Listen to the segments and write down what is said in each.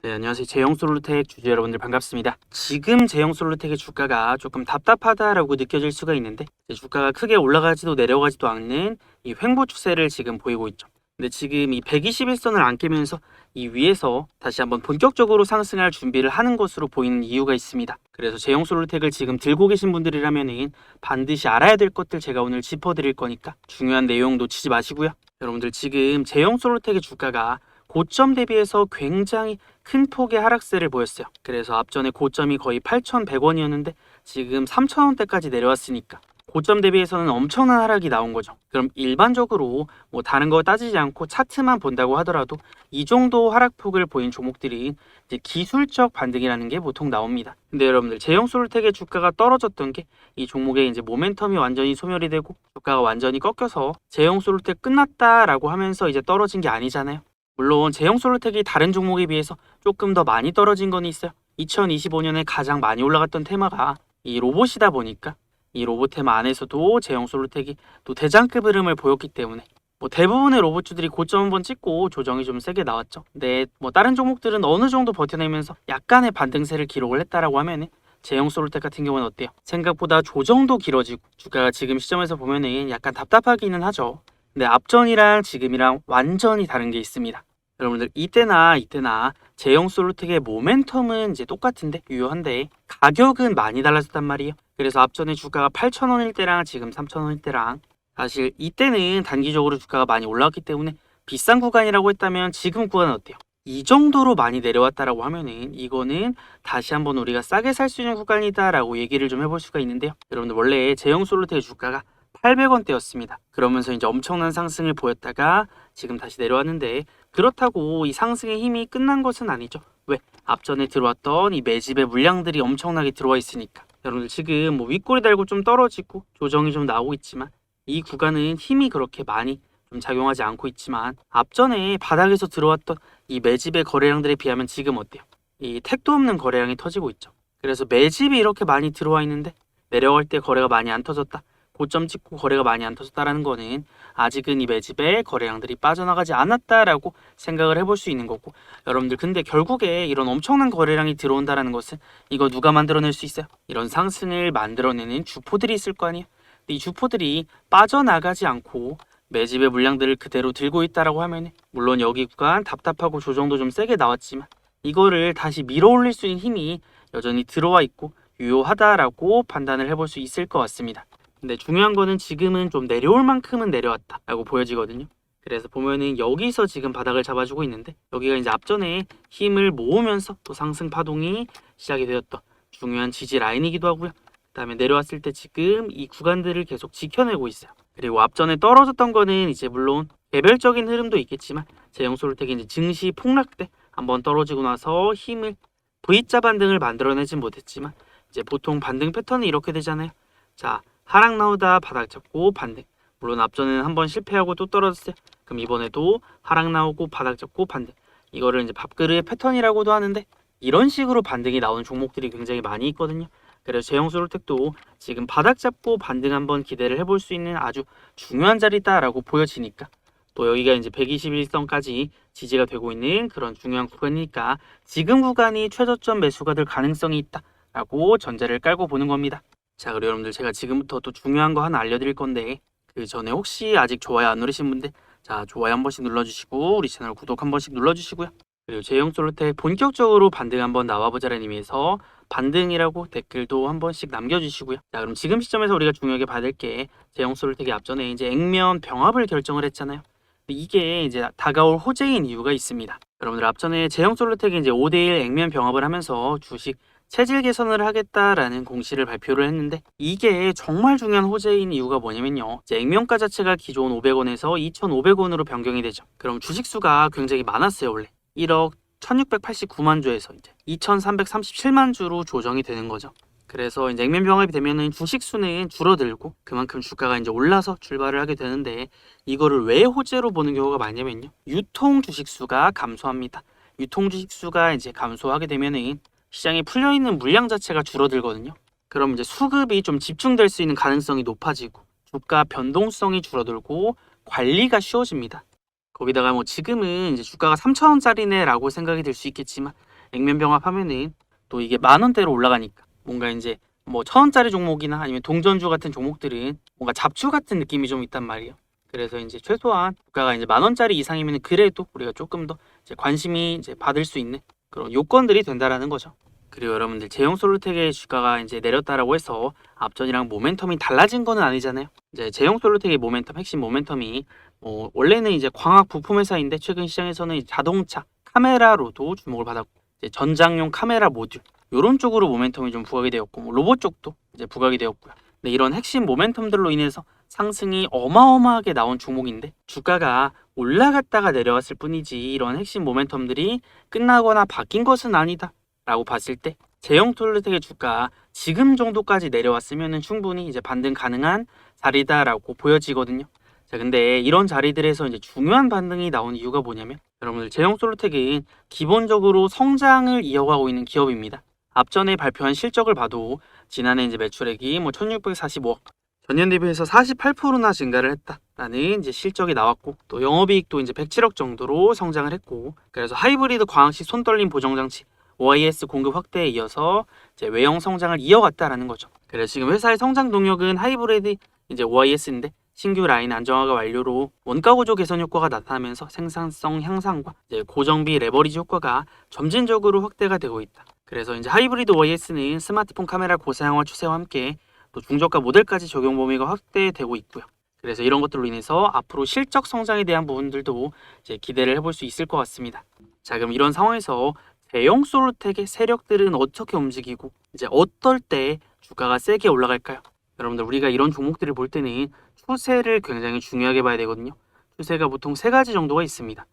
네, 안녕하세요. 제형솔루텍 주주 여러분들 반갑습니다. 지금 제형솔루텍의 주가가 조금 답답하다라고 느껴질 수가 있는데 이제 주가가 크게 올라가지도 내려가지도 않는 이 횡보 추세를 지금 보이고 있죠. 근데 지금 이 121선을 안 깨면서 이 위에서 다시 한번 본격적으로 상승할 준비를 하는 것으로 보이는 이유가 있습니다. 그래서 제형솔루텍을 지금 들고 계신 분들이라면은 반드시 알아야 될 것들 제가 오늘 짚어드릴 거니까 중요한 내용 놓치지 마시고요. 여러분들 지금 제형솔루텍의 주가가 고점 대비해서 굉장히 큰 폭의 하락세를 보였어요. 그래서 앞전에 고점이 거의 8,100원이었는데 지금 3,000원대까지 내려왔으니까 고점 대비해서는 엄청난 하락이 나온 거죠. 그럼 일반적으로 뭐 다른 거 따지지 않고 차트만 본다고 하더라도 이 정도 하락폭을 보인 종목들이 이제 기술적 반등이라는 게 보통 나옵니다. 근데 여러분들 제형솔루텍의 주가가 떨어졌던 게 이 종목의 이제 모멘텀이 완전히 소멸이 되고 주가가 완전히 꺾여서 제형솔루텍 끝났다라고 하면서 이제 떨어진 게 아니잖아요. 물론 제형솔루텍이 다른 종목에 비해서 조금 더 많이 떨어진 건 있어요. 2025년에 가장 많이 올라갔던 테마가 이 로봇이다 보니까 이 로봇 테마 안에서도 제형솔루텍이 또 대장급 흐름을 보였기 때문에 뭐 대부분의 로봇주들이 고점 한번 찍고 조정이 좀 세게 나왔죠. 근데 뭐 다른 종목들은 어느 정도 버텨내면서 약간의 반등세를 기록을 했다라고 하면은 제형솔루텍 같은 경우는 어때요? 생각보다 조정도 길어지고 주가가 지금 시점에서 보면은 약간 답답하기는 하죠. 근데 앞전이랑 지금이랑 완전히 다른 게 있습니다. 여러분들 이때나 제형솔루텍의 모멘텀은 이제 똑같은데 유효한데 가격은 많이 달라졌단 말이에요. 그래서 앞전에 주가가 8,000원일 때랑 지금 3,000원일 때랑 사실 이때는 단기적으로 주가가 많이 올라왔기 때문에 비싼 구간이라고 했다면 지금 구간은 어때요? 이 정도로 많이 내려왔다라고 하면은 이거는 다시 한번 우리가 싸게 살 수 있는 구간이다라고 얘기를 좀 해볼 수가 있는데요. 여러분들 원래 제형솔루텍의 주가가 800원대였습니다. 그러면서 이제 엄청난 상승을 보였다가 지금 다시 내려왔는데 그렇다고 이 상승의 힘이 끝난 것은 아니죠. 왜? 앞전에 들어왔던 이 매집의 물량들이 엄청나게 들어와 있으니까. 여러분들 지금 뭐 윗골이 달고 좀 떨어지고 조정이 좀 나오고 있지만 이 구간은 힘이 그렇게 많이 좀 작용하지 않고 있지만 앞전에 바닥에서 들어왔던 이 매집의 거래량들에 비하면 지금 어때요? 이 택도 없는 거래량이 터지고 있죠. 그래서 매집이 이렇게 많이 들어와 있는데 내려갈 때 거래가 많이 안 터졌다. 고점 찍고 거래가 많이 안 터졌다라는 거는 아직은 이 매집에 거래량들이 빠져나가지 않았다라고 생각을 해볼 수 있는 거고 여러분들 근데 결국에 이런 엄청난 거래량이 들어온다라는 것은 이거 누가 만들어낼 수 있어요? 이런 상승을 만들어내는 주포들이 있을 거 아니에요? 근데 이 주포들이 빠져나가지 않고 매집의 물량들을 그대로 들고 있다라고 하면 물론 여기 구간 답답하고 조정도 좀 세게 나왔지만 이거를 다시 밀어 올릴 수 있는 힘이 여전히 들어와 있고 유효하다라고 판단을 해볼 수 있을 것 같습니다. 근데 중요한 거는 지금은 좀 내려올 만큼은 내려왔다 라고 보여지거든요. 그래서 보면은 여기서 지금 바닥을 잡아주고 있는데 여기가 이제 앞전에 힘을 모으면서 또 상승 파동이 시작이 되었던 중요한 지지 라인이기도 하고요. 그 다음에 내려왔을 때 지금 이 구간들을 계속 지켜내고 있어요. 그리고 앞전에 떨어졌던 거는 이제 물론 개별적인 흐름도 있겠지만 제형솔루텍이 이제 증시 폭락 때 한번 떨어지고 나서 힘을 V자 반등을 만들어내진 못했지만 이제 보통 반등 패턴이 이렇게 되잖아요. 자, 하락 나오다 바닥 잡고 반등. 물론 앞전에는 한번 실패하고 또 떨어졌어요. 그럼 이번에도 하락 나오고 바닥 잡고 반등. 이거를 이제 밥그릇의 패턴이라고도 하는데 이런 식으로 반등이 나오는 종목들이 굉장히 많이 있거든요. 그래서 제형솔루텍도 지금 바닥 잡고 반등 한번 기대를 해볼 수 있는 아주 중요한 자리다라고 보여지니까 또 여기가 이제 121선까지 지지가 되고 있는 그런 중요한 구간이니까 지금 구간이 최저점 매수가 될 가능성이 있다라고 전제를 깔고 보는 겁니다. 자, 그리고 여러분들 제가 지금부터 또 중요한 거 하나 알려드릴 건데 그 전에 혹시 아직 좋아요 안 누르신 분들 자 좋아요 한 번씩 눌러주시고 우리 채널 구독 한 번씩 눌러주시고요. 그리고 제형솔루텍 본격적으로 반등 한번 나와보자라는 의미에서 반등이라고 댓글도 한 번씩 남겨주시고요. 자, 그럼 지금 시점에서 우리가 중요하게 봐야 될 게 제형솔루텍이 앞전에 이제 액면 병합을 결정을 했잖아요. 이게 이제 다가올 호재인 이유가 있습니다. 여러분들 앞전에 제형솔루텍이 이제 5대1 액면 병합을 하면서 주식 체질 개선을 하겠다라는 공시를 발표를 했는데 이게 정말 중요한 호재인 이유가 뭐냐면요. 이제 액면가 자체가 기존 500원에서 2,500원으로 변경이 되죠. 그럼 주식수가 굉장히 많았어요. 원래 1억 1,689만 주에서 이제 2,337만 주로 조정이 되는 거죠. 그래서 이제 액면 병합이 되면은 주식수는 줄어들고 그만큼 주가가 이제 올라서 출발을 하게 되는데 이거를 왜 호재로 보는 경우가 많냐면요. 유통 주식수가 감소합니다. 유통 주식수가 이제 감소하게 되면은 시장에 풀려있는 물량 자체가 줄어들거든요. 그럼 이제 수급이 좀 집중될 수 있는 가능성이 높아지고 주가 변동성이 줄어들고 관리가 쉬워집니다. 거기다가 뭐 지금은 이제 주가가 3,000원짜리네 라고 생각이 들 수 있겠지만 액면병합하면은 또 이게 10,000원대로 올라가니까 뭔가 이제 뭐 1,000원짜리 종목이나 아니면 동전주 같은 종목들은 뭔가 잡주 같은 느낌이 좀 있단 말이에요. 그래서 이제 최소한 주가가 이제 10,000원짜리 이상이면 그래도 우리가 조금 더 이제 관심이 이제 받을 수 있는 그런 요건들이 된다라는 거죠. 그리고 여러분들 제형솔루텍의 주가가 이제 내렸다라고 해서 앞전이랑 모멘텀이 달라진 거는 아니잖아요. 이제 제형솔루텍의 모멘텀, 핵심 모멘텀이 원래는 이제 광학 부품 회사인데 최근 시장에서는 자동차 카메라로도 주목을 받았고 이제 전장용 카메라 모듈 이런 쪽으로 모멘텀이 좀 부각이 되었고 로봇 쪽도 이제 부각이 되었고요. 근데 이런 핵심 모멘텀들로 인해서 상승이 어마어마하게 나온 종목인데 주가가 올라갔다가 내려왔을 뿐이지 이런 핵심 모멘텀들이 끝나거나 바뀐 것은 아니다 라고 봤을 때 제형솔루텍의 주가 지금 정도까지 내려왔으면 충분히 이제 반등 가능한 자리다라고 보여지거든요. 자, 근데 이런 자리들에서 이제 중요한 반등이 나온 이유가 뭐냐면 여러분들 제형솔루텍은 기본적으로 성장을 이어가고 있는 기업입니다. 앞전에 발표한 실적을 봐도 지난해 이제 매출액이 1,645억, 전년 대비해서 48%나 증가를 했다라는 이제 실적이 나왔고 또 영업이익도 이제 107억 정도로 성장을 했고 그래서 하이브리드 광학식 손떨림 보정장치 OIS 공급 확대에 이어서 이제 외형 성장을 이어갔다라는 거죠. 그래서 지금 회사의 성장 동력은 하이브리드 이제 OIS인데 신규 라인 안정화가 완료로 원가 구조 개선 효과가 나타나면서 생산성 향상과 이제 고정비 레버리지 효과가 점진적으로 확대가 되고 있다. 그래서 이제 하이브리드 OIS는 스마트폰 카메라 고사양화 추세와 함께 또 중저가 모델까지 적용 범위가 확대되고 있고요. 그래서 이런 것들로 인해서 앞으로 실적 성장에 대한 부분들도 이제 기대를 해볼 수 있을 것 같습니다. 자, 그럼 이런 상황에서 제형솔루텍의 세력들은 어떻게 움직이고 이제 어떨 때 주가가 세게 올라갈까요? 여러분들 우리가 이런 종목들을 볼 때는 추세를 굉장히 중요하게 봐야 되거든요. 추세가 보통 세 가지 정도가 있습니다.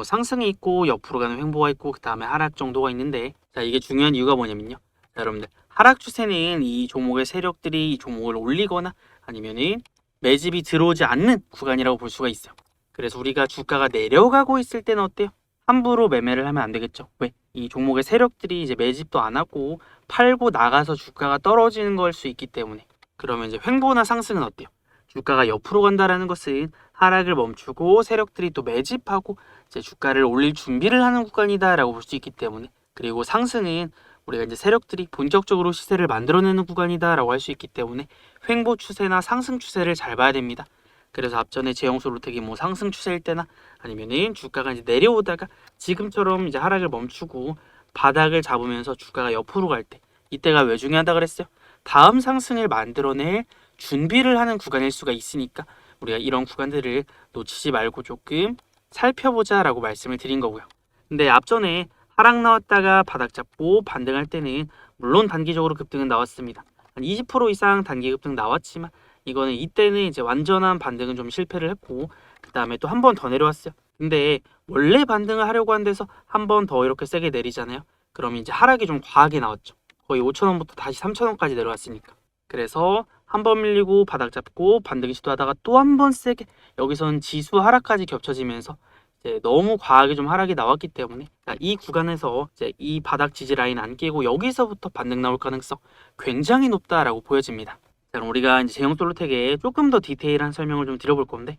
상승이 있고 옆으로 가는 횡보가 있고 그 다음에 하락 정도가 있는데 자, 이게 중요한 이유가 뭐냐면요. 자, 여러분들 하락 추세는 이 종목의 세력들이 이 종목을 올리거나 아니면은 매집이 들어오지 않는 구간이라고 볼 수가 있어요. 그래서 우리가 주가가 내려가고 있을 때는 어때요? 함부로 매매를 하면 안 되겠죠. 왜? 이 종목의 세력들이 이제 매집도 안 하고 팔고 나가서 주가가 떨어지는 걸 수 있기 때문에 그러면 이제 횡보나 상승은 어때요? 주가가 옆으로 간다라는 것은 하락을 멈추고 세력들이 또 매집하고 이제 주가를 올릴 준비를 하는 구간이다라고 볼 수 있기 때문에 그리고 상승은 우리가 이제 세력들이 본격적으로 시세를 만들어내는 구간이다라고 할 수 있기 때문에 횡보 추세나 상승 추세를 잘 봐야 됩니다. 그래서 앞전에 제형솔루텍이 상승 추세일 때나 아니면은 주가가 이제 내려오다가 지금처럼 이제 하락을 멈추고 바닥을 잡으면서 주가가 옆으로 갈 때 이때가 왜 중요하다 그랬어요? 다음 상승을 만들어낼 준비를 하는 구간일 수가 있으니까 우리가 이런 구간들을 놓치지 말고 조금 살펴보자라고 말씀을 드린 거고요. 근데 앞전에 하락 나왔다가 바닥 잡고 반등할 때는 물론 단기적으로 급등은 나왔습니다. 한 20% 이상 단기 급등 나왔지만 이거는 이때는 이제 완전한 반등은 좀 실패를 했고 그 다음에 또 한 번 더 내려왔어요. 근데 원래 반등을 하려고 한 데서 한 번 더 이렇게 세게 내리잖아요. 그럼 이제 하락이 좀 과하게 나왔죠. 거의 5,000원부터 다시 3,000원까지 내려왔으니까. 그래서 한 번 밀리고 바닥 잡고 반등 시도하다가 또 한 번 세게 여기서는 지수 하락까지 겹쳐지면서 이제 너무 과하게 좀 하락이 나왔기 때문에 이 구간에서 이제 이 바닥 지지 라인 안 깨고 여기서부터 반등 나올 가능성 굉장히 높다라고 보여집니다. 자, 그럼 우리가 이제 제형솔루텍에 조금 더 디테일한 설명을 좀 드려볼 건데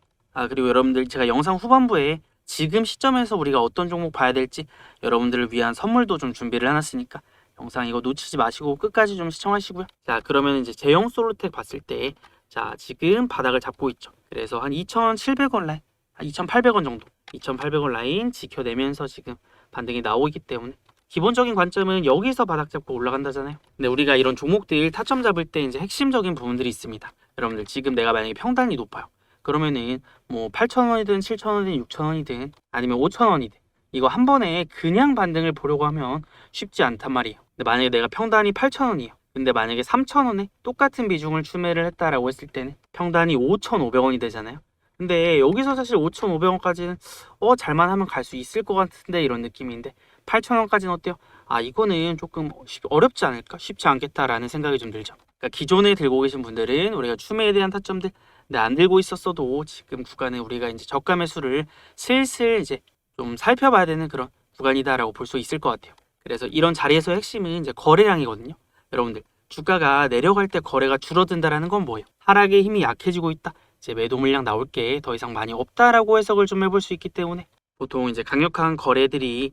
그리고 여러분들 제가 영상 후반부에 지금 시점에서 우리가 어떤 종목 봐야 될지 여러분들을 위한 선물도 좀 준비를 해놨으니까 영상 이거 놓치지 마시고 끝까지 좀 시청하시고요. 자, 그러면 이제 제형솔루텍 봤을 때 자, 지금 바닥을 잡고 있죠. 그래서 한 2,700원 라인, 한 2,800원 정도 2,800원 라인 지켜내면서 지금 반등이 나오기 때문에 기본적인 관점은 여기서 바닥 잡고 올라간다잖아요. 근데 우리가 이런 종목들 타점 잡을 때 이제 핵심적인 부분들이 있습니다. 여러분들 지금 내가 만약에 평단이 높아요. 그러면은 8,000원이든 7,000원이든 6,000원이든 아니면 5,000원이든 이거 한 번에 그냥 반등을 보려고 하면 쉽지 않단 말이에요. 근데 만약에 내가 평단이 8,000원이에요. 근데 만약에 3,000원에 똑같은 비중을 추매를 했다라고 했을 때는 평단이 5,500원이 되잖아요. 근데 여기서 사실 5,500원까지는 잘만 하면 갈 수 있을 것 같은데 이런 느낌인데 8,000원까지는 어때요? 이거는 조금 어렵지 않을까? 쉽지 않겠다라는 생각이 좀 들죠. 그러니까 기존에 들고 계신 분들은 우리가 추매에 대한 타점들 안 들고 있었어도 지금 구간에 우리가 이제 저가 매수를 슬슬 이제 좀 살펴봐야 되는 그런 구간이다라고 볼 수 있을 것 같아요. 그래서 이런 자리에서 핵심은 이제 거래량이거든요. 여러분들 주가가 내려갈 때 거래가 줄어든다라는 건 뭐예요? 하락의 힘이 약해지고 있다. 이제 매도 물량 나올 게 더 이상 많이 없다라고 해석을 좀 해볼 수 있기 때문에 보통 이제 강력한 거래들이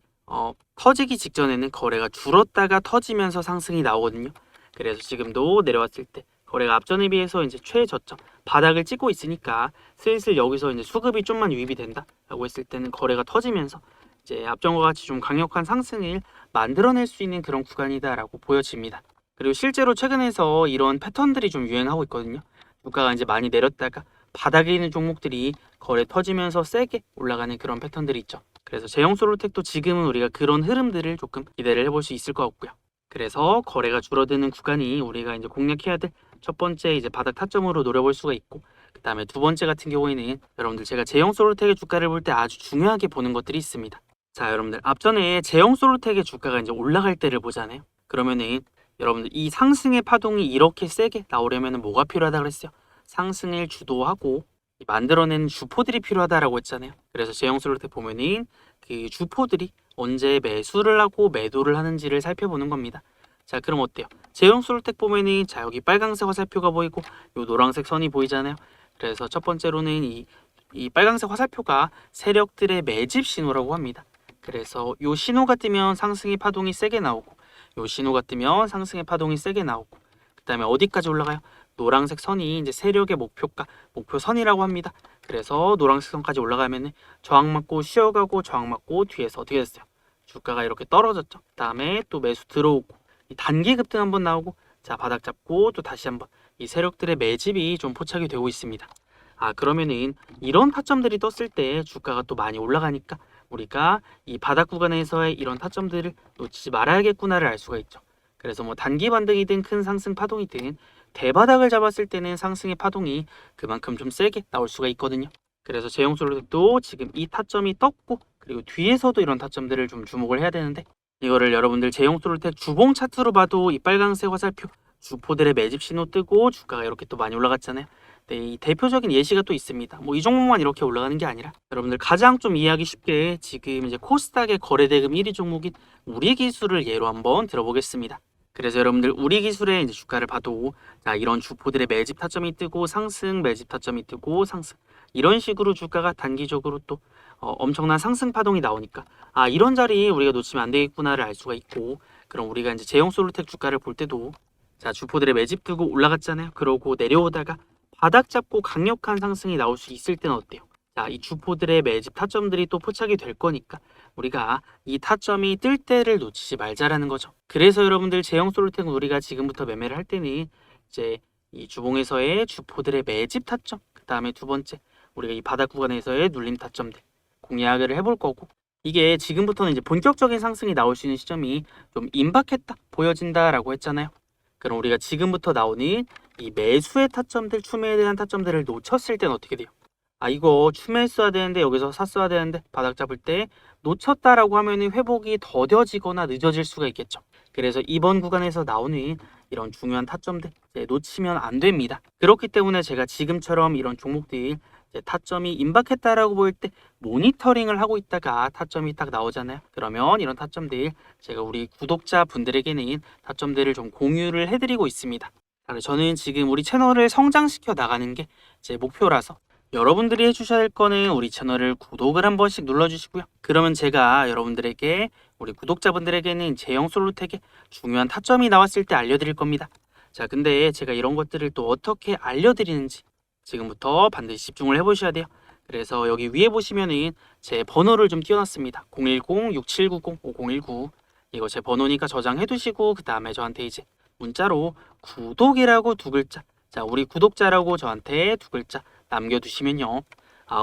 터지기 직전에는 거래가 줄었다가 터지면서 상승이 나오거든요. 그래서 지금도 내려왔을 때 거래가 앞전에 비해서 이제 최저점 바닥을 찍고 있으니까 슬슬 여기서 이제 수급이 좀만 유입이 된다라고 했을 때는 거래가 터지면서 이제 앞전과 같이 좀 강력한 상승을 만들어낼 수 있는 그런 구간이다라고 보여집니다. 그리고 실제로 최근에서 이런 패턴들이 좀 유행하고 있거든요. 주가가 이제 많이 내렸다가 바닥에 있는 종목들이 거래 터지면서 세게 올라가는 그런 패턴들이 있죠. 그래서 제형솔로텍도 지금은 우리가 그런 흐름들을 조금 기대를 해볼 수 있을 것 같고요. 그래서 거래가 줄어드는 구간이 우리가 이제 공략해야 될 첫 번째 이제 바닥 타점으로 노려볼 수가 있고, 그 다음에 두 번째 같은 경우에는 여러분들 제가 제형솔로텍의 주가를 볼 때 아주 중요하게 보는 것들이 있습니다. 자, 여러분들 앞전에 제형솔로텍의 주가가 이제 올라갈 때를 보잖아요. 그러면은 여러분들 이 상승의 파동이 이렇게 세게 나오려면 뭐가 필요하다 그랬어요? 상승을 주도하고 만들어내는 주포들이 필요하다라고 했잖아요. 그래서 제형솔로텍 보면은 그 주포들이 언제 매수를 하고 매도를 하는지를 살펴보는 겁니다. 자, 그럼 어때요? 제형솔로텍 보면은 자, 여기 빨강색 화살표가 보이고 요 노란색 선이 보이잖아요. 그래서 첫 번째로는 이 빨강색 화살표가 세력들의 매집 신호라고 합니다. 그래서 요 신호가 뜨면 상승의 파동이 세게 나오고, 요 신호가 뜨면 상승의 파동이 세게 나오고, 그 다음에 어디까지 올라가요? 노란색 선이 이제 세력의 목표가 목표선이라고 합니다. 그래서 노란색 선까지 올라가면은 저항 맞고 쉬어가고 저항 맞고 뒤에서 어떻게 됐어요? 주가가 이렇게 떨어졌죠. 그 다음에 또 매수 들어오고 이 단기 급등 한번 나오고, 자, 바닥 잡고 또 다시 한번 이 세력들의 매집이 좀 포착이 되고 있습니다. 그러면은 이런 타점들이 떴을 때 주가가 또 많이 올라가니까 우리가 이 바닥 구간에서의 이런 타점들을 놓치지 말아야겠구나를 알 수가 있죠. 그래서 뭐 단기 반등이든 큰 상승 파동이든 대바닥을 잡았을 때는 상승의 파동이 그만큼 좀 세게 나올 수가 있거든요. 그래서 제형솔로텍도 지금 이 타점이 떴고, 그리고 뒤에서도 이런 타점들을 좀 주목을 해야 되는데, 이거를 여러분들 제형솔로텍 주봉 차트로 봐도 이 빨간색 화살표 주포들의 매집 신호 뜨고 주가가 이렇게 또 많이 올라갔잖아요. 네, 이 대표적인 예시가 또 있습니다. 뭐 이 종목만 이렇게 올라가는 게 아니라 여러분들 가장 좀 이해하기 쉽게 지금 이제 코스닥의 거래대금 1위 종목인 우리기술을 예로 한번 들어보겠습니다. 그래서 여러분들 우리기술의 이제 주가를 봐도 자, 이런 주포들의 매집 타점이 뜨고 상승, 매집 타점이 뜨고 상승, 이런 식으로 주가가 단기적으로 또 엄청난 상승 파동이 나오니까 이런 자리 우리가 놓치면 안 되겠구나를 알 수가 있고, 그럼 우리가 이제 제형솔루텍 주가를 볼 때도 자, 주포들의 매집 뜨고 올라갔잖아요. 그러고 내려오다가 바닥 잡고 강력한 상승이 나올 수 있을 때는 어때요? 자, 이 주포들의 매집 타점들이 또 포착이 될 거니까 우리가 이 타점이 뜰 때를 놓치지 말자라는 거죠. 그래서 여러분들 제형솔루텍은 우리가 지금부터 매매를 할 때는 이제 이 주봉에서의 주포들의 매집 타점, 그 다음에 두 번째 우리가 이 바닥 구간에서의 눌림 타점들 공략을 해볼 거고, 이게 지금부터는 이제 본격적인 상승이 나올 수 있는 시점이 좀 임박했다 보여진다라고 했잖아요. 그럼 우리가 지금부터 나오는 이 매수의 타점들, 추매에 대한 타점들을 놓쳤을 때는 어떻게 돼요? 이거 추매했어야 되는데 여기서 샀어야 되는데 바닥 잡을 때 놓쳤다라고 하면은 회복이 더뎌지거나 늦어질 수가 있겠죠. 그래서 이번 구간에서 나오는 이런 중요한 타점들 놓치면 안 됩니다. 그렇기 때문에 제가 지금처럼 이런 종목들 타점이 임박했다라고 보일 때 모니터링을 하고 있다가 타점이 딱 나오잖아요. 그러면 이런 타점들 제가 우리 구독자분들에게는 타점들을 좀 공유를 해드리고 있습니다. 저는 지금 우리 채널을 성장시켜 나가는 게 제 목표라서 여러분들이 해주셔야 할 거는 우리 채널을 구독을 한 번씩 눌러주시고요. 그러면 제가 여러분들에게 우리 구독자분들에게는 제형솔루텍의 중요한 타점이 나왔을 때 알려드릴 겁니다. 자, 근데 제가 이런 것들을 또 어떻게 알려드리는지 지금부터 반드시 집중을 해보셔야 돼요. 그래서 여기 위에 보시면은 제 번호를 좀 띄워놨습니다. 010-6790-5019 이거 제 번호니까 저장해 두시고 그 다음에 저한테 이제 문자로 구독이라고 두 글자, 자, 우리 구독자라고 저한테 두 글자 남겨두시면요,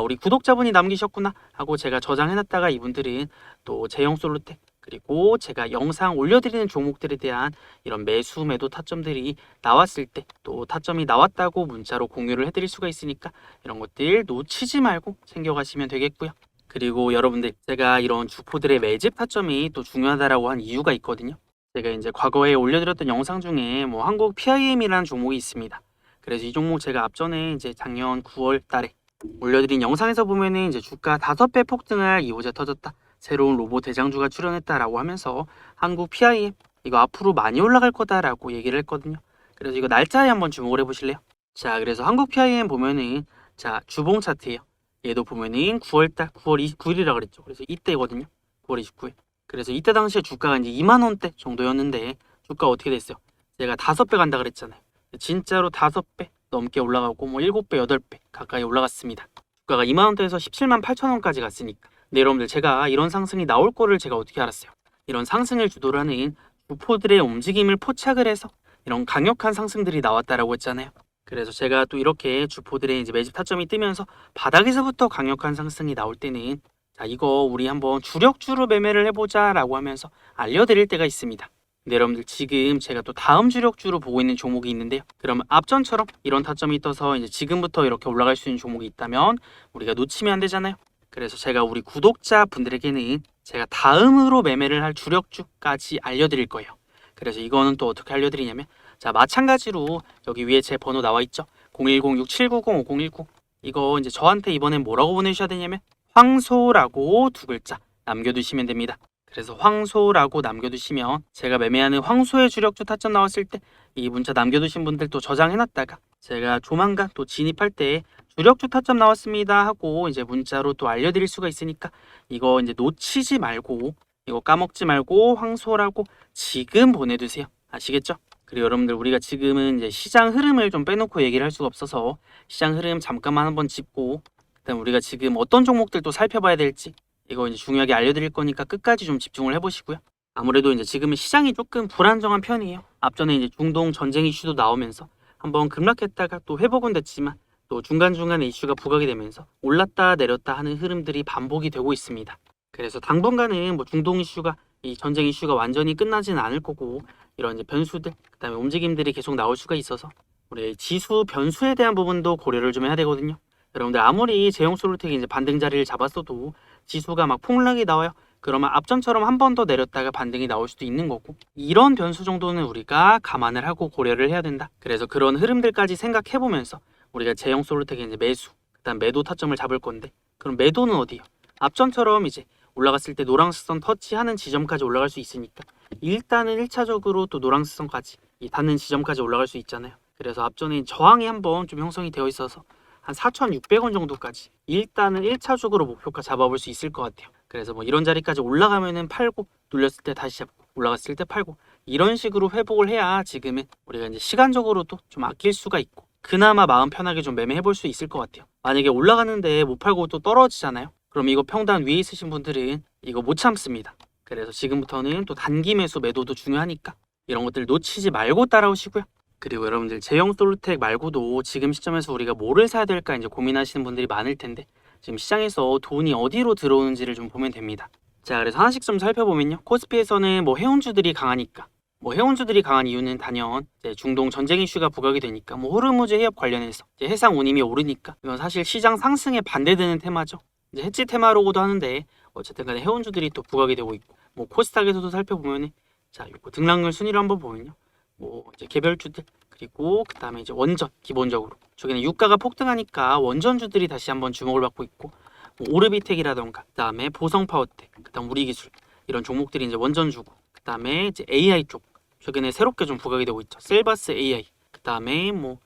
우리 구독자분이 남기셨구나 하고 제가 저장해놨다가 이분들은 또 제형솔루텍 그리고 제가 영상 올려드리는 종목들에 대한 이런 매수 매도 타점들이 나왔을 때 또 타점이 나왔다고 문자로 공유를 해드릴 수가 있으니까 이런 것들 놓치지 말고 챙겨가시면 되겠고요. 그리고 여러분들 제가 이런 주포들의 매집 타점이 또 중요하다라고 한 이유가 있거든요. 제가 이제 과거에 올려드렸던 영상 중에 뭐 한국 PIM이라는 종목이 있습니다. 그래서 이 종목 제가 앞전에 이제 작년 9월 달에 올려드린 영상에서 보면은 이제 주가 5배 폭등할 이호재 터졌다, 새로운 로봇 대장주가 출연했다라고 하면서 한국 PIM 이거 앞으로 많이 올라갈 거다라고 얘기를 했거든요. 그래서 이거 날짜에 한번 주목을 해보실래요? 자, 그래서 한국 PIM 보면은 자, 주봉 차트예요. 얘도 보면은 9월달 9월 29일이라 그랬죠. 그래서 이때거든요. 9월 29일. 그래서 이때 당시에 주가가 이제 2만 원대 정도였는데 주가 어떻게 됐어요? 제가 5배 간다 그랬잖아요. 진짜로 5배 넘게 올라가고 뭐 7배, 8배 가까이 올라갔습니다. 주가가 2만 원대에서 17만 8천 원까지 갔으니까. 근데 여러분들 제가 이런 상승이 나올 거를 제가 어떻게 알았어요? 이런 상승을 주도를 하는 주포들의 움직임을 포착을 해서 이런 강력한 상승들이 나왔다라고 했잖아요. 그래서 제가 또 이렇게 주포들의 이제 매집 타점이 뜨면서 바닥에서부터 강력한 상승이 나올 때는 자, 이거 우리 한번 주력주로 매매를 해보자 라고 하면서 알려드릴 때가 있습니다. 근데 여러분들 지금 제가 또 다음 주력주로 보고 있는 종목이 있는데요. 그러면 앞전처럼 이런 타점이 떠서 이제 지금부터 이렇게 올라갈 수 있는 종목이 있다면 우리가 놓치면 안 되잖아요. 그래서 제가 우리 구독자 분들에게는 제가 다음으로 매매를 할 주력주까지 알려드릴 거예요. 그래서 이거는 또 어떻게 알려드리냐면 자, 마찬가지로 여기 위에 제 번호 나와 있죠. 010-6790-5019 이거 이제 저한테 이번엔 뭐라고 보내주셔야 되냐면 황소라고 2글자 남겨두시면 됩니다. 그래서 황소라고 남겨두시면 제가 매매하는 황소의 주력주 타점 나왔을 때 이 문자 남겨두신 분들 또 저장해놨다가 제가 조만간 또 진입할 때 주력주 타점 나왔습니다 하고 이제 문자로 또 알려드릴 수가 있으니까 이거 이제 놓치지 말고 이거 까먹지 말고 황소라고 지금 보내두세요. 아시겠죠? 그리고 여러분들 우리가 지금은 이제 시장 흐름을 좀 빼놓고 얘기를 할 수가 없어서 시장 흐름 잠깐만 한번 짚고 그다음 우리가 지금 어떤 종목들 또 살펴봐야 될지 이거 이제 중요하게 알려드릴 거니까 끝까지 좀 집중을 해보시고요. 아무래도 이제 지금은 시장이 조금 불안정한 편이에요. 앞전에 이제 중동 전쟁 이슈도 나오면서 한번 급락했다가 또 회복은 됐지만 또 중간중간에 이슈가 부각이 되면서 올랐다 내렸다 하는 흐름들이 반복이 되고 있습니다. 그래서 당분간은 뭐 중동 이슈가 이 전쟁 이슈가 완전히 끝나지는 않을 거고 이런 이제 변수들 그다음에 움직임들이 계속 나올 수가 있어서 우리 지수 변수에 대한 부분도 고려를 좀 해야 되거든요. 여러분들 아무리 제형솔루텍이 이제 반등 자리를 잡았어도 지수가 막 폭락이 나와요. 그러면 앞전처럼 한 번 더 내렸다가 반등이 나올 수도 있는 거고 이런 변수 정도는 우리가 감안을 하고 고려를 해야 된다. 그래서 그런 흐름들까지 생각해 보면서 우리가 제형솔루텍의 이제 매수 그다음 매도 타점을 잡을 건데 그럼 매도는 어디요? 앞전처럼 이제 올라갔을 때 노란스선 터치하는 지점까지 올라갈 수 있으니까 일단은 1차적으로 또 노란스선까지 이 닿는 지점까지 올라갈 수 있잖아요. 그래서 앞전에 저항이 한번 좀 형성이 되어 있어서 한 4,600원 정도까지 일단은 1차적으로 목표가 잡아볼 수 있을 것 같아요. 그래서 뭐 이런 자리까지 올라가면은 팔고 눌렸을 때 다시 잡고 올라갔을 때 팔고 이런 식으로 회복을 해야 지금은 우리가 이제 시간적으로도 좀 아낄 수가 있고 그나마 마음 편하게 좀 매매해볼 수 있을 것 같아요. 만약에 올라가는데 못 팔고 또 떨어지잖아요. 그럼 이거 평단 위에 있으신 분들은 이거 못 참습니다. 그래서 지금부터는 또 단기 매수 매도도 중요하니까 이런 것들 놓치지 말고 따라오시고요. 그리고 여러분들 제형솔루텍 말고도 지금 시점에서 우리가 뭐를 사야 될까 이제 고민하시는 분들이 많을 텐데 지금 시장에서 돈이 어디로 들어오는지를 좀 보면 됩니다. 자, 그래서 하나씩 좀 살펴보면요. 코스피에서는 뭐 해운주들이 강하니까 뭐 해운주들이 강한 이유는 단연 이제 중동 전쟁 이슈가 부각이 되니까 뭐 호르무즈 해협 관련해서 이제 해상 운임이 오르니까 이건 사실 시장 상승에 반대되는 테마죠. 이제 해지 테마로고도 하는데 어쨌든 간에 해운주들이 또 부각이 되고 있고 뭐 코스닥에서도 살펴보면은 자, 이거 등락률 순위를 한번 보면요. 뭐 이제 개별주들 그리고 그다음에 이제 원전 기본적으로 최근에 유가가 폭등하니까 원전주들이 다시 한번 주목을 받고 있고 뭐 오르비텍이라던가 그다음에 보성파워텍 그다음 우리기술 이런 종목들이 이제 원전주고 그다음에 이제 AI 쪽 최근에 새롭게 좀 부각이 되고 있죠. 셀바스 AI 그다음에 뭐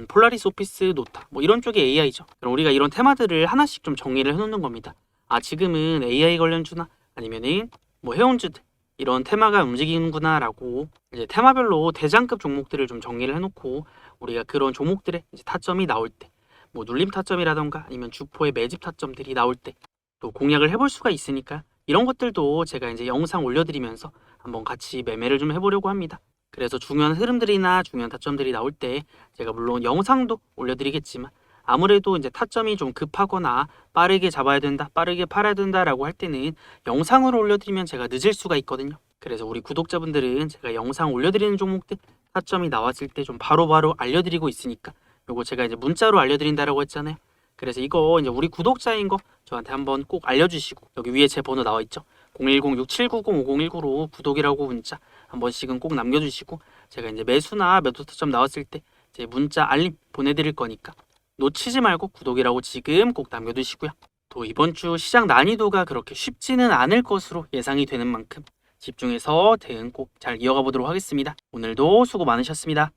폴라리스 오피스 노타 뭐 이런 쪽이 AI죠. 그럼 우리가 이런 테마들을 하나씩 좀 정리를 해놓는 겁니다. 아 지금은 AI 관련주나 아니면은 뭐 해운주들 이런 테마가 움직이는구나 라고 이제 테마별로 대장급 종목들을 좀 정리를 해놓고 우리가 그런 종목들의 이제 타점이 나올 때 뭐 눌림 타점이라던가 아니면 주포의 매집 타점들이 나올 때 또 공략을 해볼 수가 있으니까 이런 것들도 제가 이제 영상 올려드리면서 한번 같이 매매를 좀 해보려고 합니다. 그래서 중요한 흐름들이나 중요한 타점들이 나올 때 제가 물론 영상도 올려드리겠지만 아무래도 이제 타점이 좀 급하거나 빠르게 잡아야 된다, 빠르게 팔아야 된다라고 할 때는 영상으로 올려드리면 제가 늦을 수가 있거든요. 그래서 우리 구독자분들은 제가 영상 올려드리는 종목들 타점이 나왔을 때 좀 바로바로 알려드리고 있으니까 요거 제가 이제 문자로 알려드린다라고 했잖아요. 그래서 이거 이제 우리 구독자인 거 저한테 한번 꼭 알려주시고 여기 위에 제 번호 나와 있죠. 010-6790-5019로 구독이라고 문자 한 번씩은 꼭 남겨주시고 제가 이제 매수나 매도 타점 나왔을 때 제 문자 알림 보내드릴 거니까 놓치지 말고 구독이라고 지금 꼭 남겨두시고요. 또 이번 주 시장 난이도가 그렇게 쉽지는 않을 것으로 예상이 되는 만큼 집중해서 대응 꼭 잘 이어가 보도록 하겠습니다. 오늘도 수고 많으셨습니다.